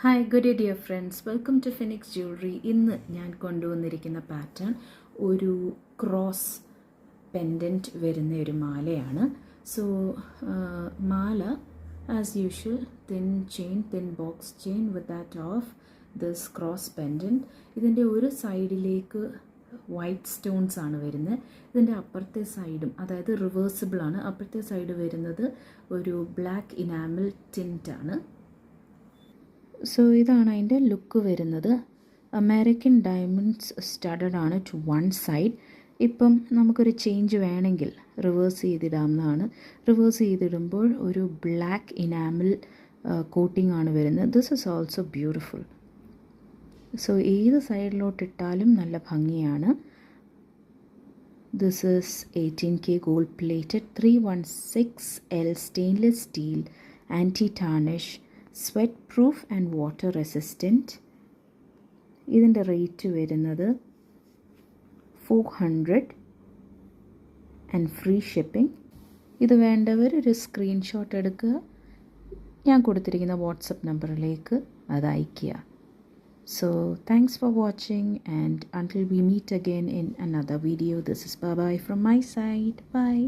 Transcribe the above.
Hi good dear friends, welcome to Phoenix jewellery. ഇന്ന് ഞാൻ കൊണ്ടുവന്നിരിക്കുന്ന പാറ്റേൺ ഒരു ക്രോസ് പെൻഡൻറ്റ് വരുന്ന ഒരു മാലയാണ്. സോ മാല as usual thin box chain with that of this cross pendant. ഇതിൻ്റെ ഒരു സൈഡിലേക്ക് വൈറ്റ് സ്റ്റോൺസ് ആണ് വരുന്നത്. ഇതിൻ്റെ അപ്പുറത്തെ സൈഡും, അതായത് റിവേഴ്സിബിൾ ആണ്, അപ്പുറത്തെ സൈഡ് വരുന്നത് ഒരു ബ്ലാക്ക് ഇനാമൽ ടിൻറ്റാണ്. സോ ഇതാണ് അതിൻ്റെ ലുക്ക് വരുന്നത്. അമേരിക്കൻ ഡയമണ്ട്സ് സ്റ്റഡഡ് ആണ് ടു വൺ സൈഡ്. ഇപ്പം നമുക്കൊരു ചേഞ്ച് വേണമെങ്കിൽ റിവേഴ്സ് ചെയ്തിടാവുന്നതാണ്. റിവേഴ്സ് ചെയ്തിടുമ്പോൾ ഒരു ബ്ലാക്ക് ഇനാമൽ കോട്ടിംഗ് ആണ് വരുന്നത്. This is also beautiful. So ഏത് സൈഡിലോട്ട് ഇട്ടാലും നല്ല ഭംഗിയാണ്. This is 18K gold plated 316L stainless steel anti-tarnish, sweat proof and water resistant. ഇതിൻ്റെ റേറ്റ് വരുന്നത് 400 ആൻഡ് ഫ്രീ ഷിപ്പിംഗ്. ഇത് വേണ്ടവർ ഒരു സ്ക്രീൻഷോട്ട് എടുക്കുക, ഞാൻ കൊടുത്തിരിക്കുന്ന വാട്സപ്പ് നമ്പറിലേക്ക് അത് അയയ്ക്കുക. So thanks for watching, and until we meet again in another video, this is bye bye from my side. Bye.